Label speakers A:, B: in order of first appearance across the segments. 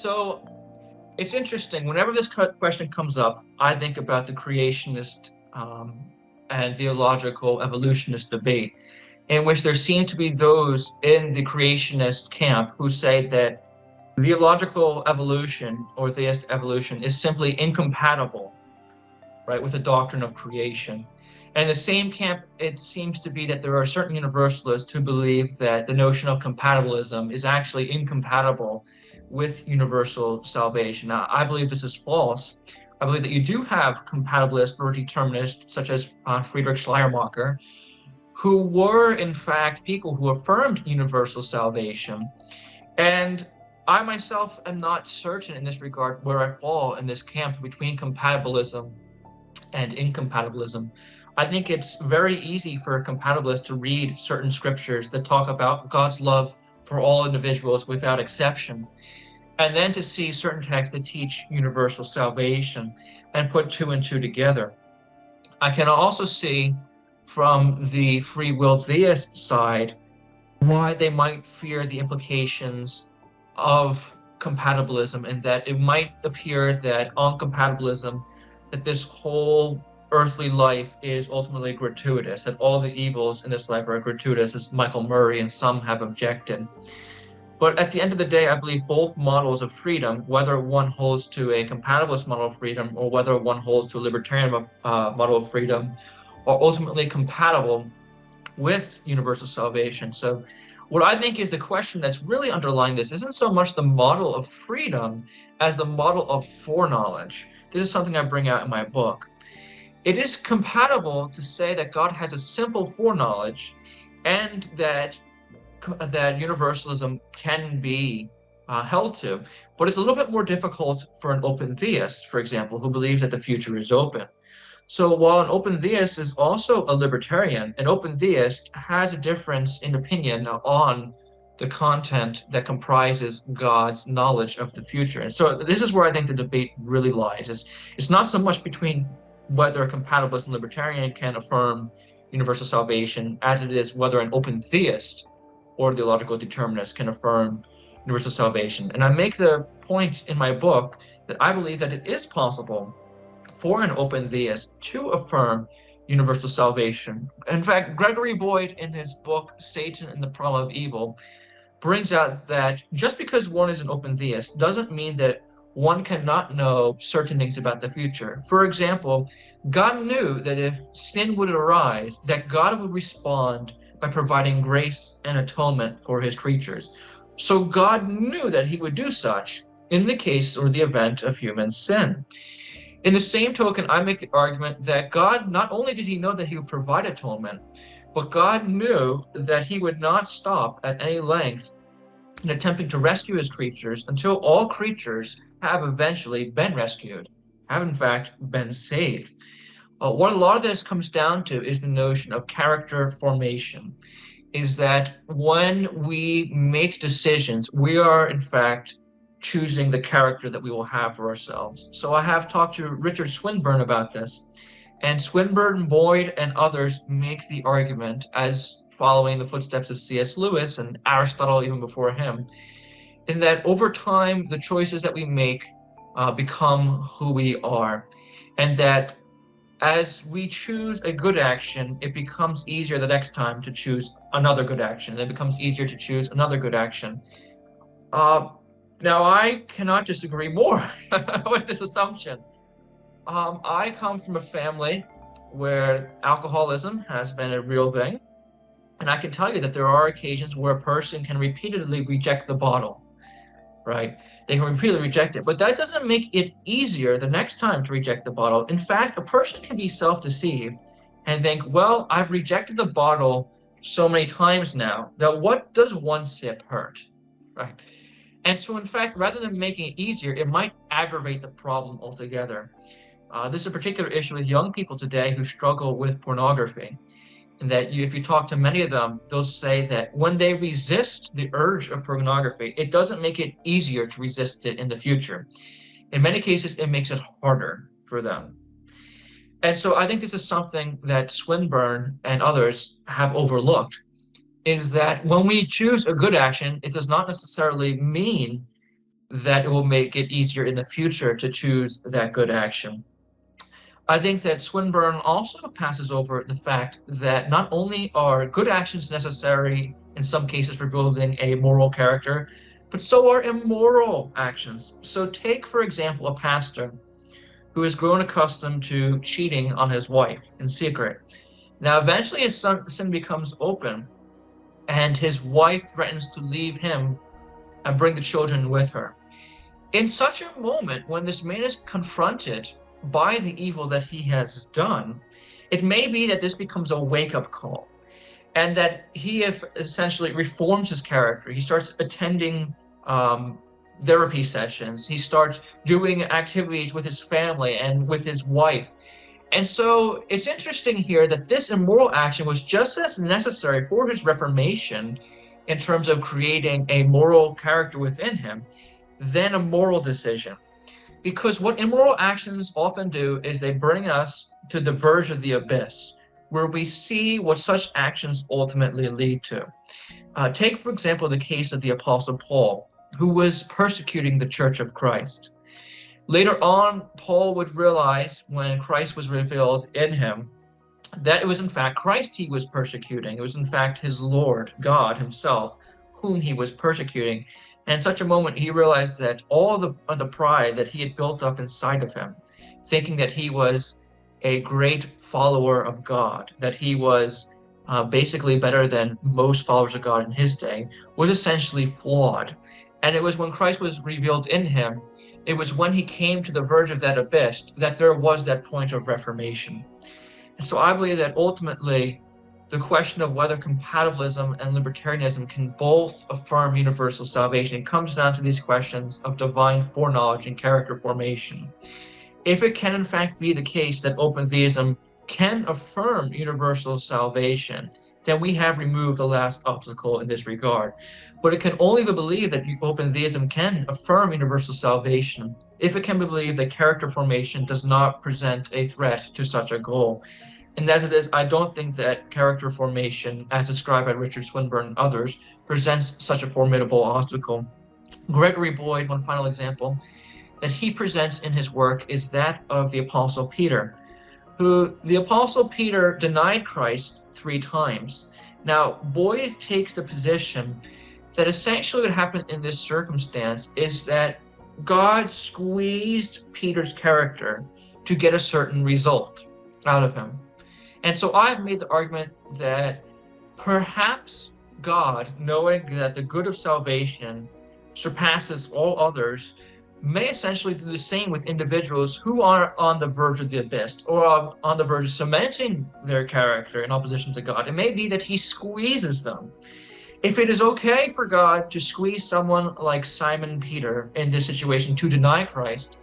A: So it's interesting. Whenever this question comes up, I think about the creationist and theological evolutionist debate, in which there seem to be those in the creationist camp who say that theological evolution or theist evolution is simply incompatible, right, with the doctrine of creation. And in the same camp, it seems to be that there are certain universalists who believe that the notion of compatibilism is actually incompatible with universal salvation. Now, I believe this is false. I believe that you do have compatibilists or determinists, such as Friedrich Schleiermacher, who were, in fact, people who affirmed universal salvation. And I myself am not certain in this regard where I fall in this camp between compatibilism and incompatibilism. I think it's very easy for a compatibilist to read certain scriptures that talk about God's love for all individuals without exception, and then to see certain texts that teach universal salvation and put two and two together. I can also see from the free will theist side why they might fear the implications of compatibilism, and that it might appear that on compatibilism, that this whole earthly life is ultimately gratuitous, that all the evils in this life are gratuitous, as Michael Murray and some have objected. But at the end of the day, I believe both models of freedom, whether one holds to a compatibilist model of freedom or whether one holds to a libertarian model of freedom, are ultimately compatible with universal salvation. So what I think is the question that's really underlying this isn't so much the model of freedom as the model of foreknowledge. This is something I bring out in my book. It is compatible to say that God has a simple foreknowledge and that universalism can be held to, but it's a little bit more difficult for an open theist, for example, who believes that the future is open. So while an open theist is also a libertarian, an open theist has a difference in opinion on the content that comprises God's knowledge of the future. And so this is where I think the debate really lies. It's not so much between whether a compatibilist and libertarian can affirm universal salvation as it is whether an open theist or theological determinist can affirm universal salvation. And I make the point in my book that I believe that it is possible for an open theist to affirm universal salvation. In fact, Gregory Boyd, in his book Satan and the Problem of Evil, brings out that just because one is an open theist doesn't mean that one cannot know certain things about the future. For example, God knew that if sin would arise, that God would respond by providing grace and atonement for his creatures. So God knew that he would do such in the case or the event of human sin. In the same token, I make the argument that God, not only did he know that he would provide atonement, but God knew that he would not stop at any length in attempting to rescue his creatures until all creatures have eventually been rescued, have in fact been saved. What a lot of this comes down to is the notion of character formation, is that when we make decisions, we are in fact choosing the character that we will have for ourselves. So I have talked to Richard Swinburne about this, and Swinburne, Boyd, and others make the argument, as following the footsteps of C.S. Lewis and Aristotle even before him, in that over time the choices that we make become who we are, and that as we choose a good action, it becomes easier the next time to choose another good action. It becomes easier to choose another good action. Now, I cannot disagree more with this assumption. I come from a family where alcoholism has been a real thing, and I can tell you that there are occasions where a person can repeatedly reject the bottle, right? They can repeatedly reject it, but that doesn't make it easier the next time to reject the bottle. In fact, a person can be self-deceived and think, well, I've rejected the bottle so many times now that what does one sip hurt, right? And so, in fact, rather than making it easier, it might aggravate the problem altogether. This is a particular issue with young people today who struggle with pornography. And that if you talk to many of them, they'll say that when they resist the urge of pornography, it doesn't make it easier to resist it in the future. In many cases, it makes it harder for them. And so I think this is something that Swinburne and others have overlooked, is that when we choose a good action, it does not necessarily mean that it will make it easier in the future to choose that good action. I think that Swinburne also passes over the fact that not only are good actions necessary in some cases for building a moral character, but so are immoral actions. So take, for example, a pastor who has grown accustomed to cheating on his wife in secret. Now, eventually his sin becomes open, and his wife threatens to leave him and bring the children with her. In such a moment, when this man is confronted by the evil that he has done, it may be that this becomes a wake-up call, and that he essentially reforms his character. He starts attending um, therapy sessions. He starts doing activities with his family and with his wife. And so it's interesting here that this immoral action was just as necessary for his reformation in terms of creating a moral character within him than a moral decision. Because what immoral actions often do is they bring us to the verge of the abyss, where we see what such actions ultimately lead to. Take, for example, the case of the Apostle Paul, who was persecuting the Church of Christ. Later on, Paul would realize when Christ was revealed in him that it was in fact Christ he was persecuting. It was in fact his Lord, God himself, whom he was persecuting. And in such a moment, he realized that all the pride that he had built up inside of him, thinking that he was a great follower of God, that he was basically better than most followers of God in his day, was essentially flawed. And it was when Christ was revealed in him, it was when he came to the verge of that abyss that there was that point of reformation. And so I believe that ultimately the question of whether compatibilism and libertarianism can both affirm universal salvation comes down to these questions of divine foreknowledge and character formation. If it can in fact be the case that open theism can affirm universal salvation, then we have removed the last obstacle in this regard. But it can only be believed that open theism can affirm universal salvation if it can be believed that character formation does not present a threat to such a goal. And as it is, I don't think that character formation, as described by Richard Swinburne and others, presents such a formidable obstacle. Gregory Boyd, one final example, that he presents in his work is that of the Apostle Peter, who the Apostle Peter denied Christ 3 times. Now, Boyd takes the position that essentially what happened in this circumstance is that God squeezed Peter's character to get a certain result out of him. And so I've made the argument that perhaps God, knowing that the good of salvation surpasses all others, may essentially do the same with individuals who are on the verge of the abyss or on the verge of cementing their character in opposition to God. It may be that he squeezes them. If it is okay for God to squeeze someone like Simon Peter in this situation to deny Christ,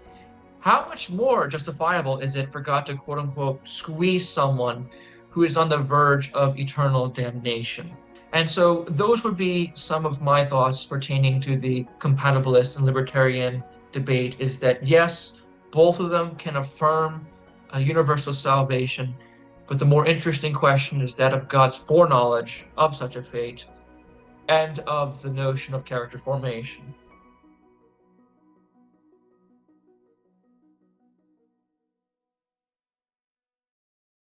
A: how much more justifiable is it for God to quote unquote squeeze someone who is on the verge of eternal damnation? And so those would be some of my thoughts pertaining to the compatibilist and libertarian debate, is that yes, both of them can affirm a universal salvation, but the more interesting question is that of God's foreknowledge of such a fate and of the notion of character formation.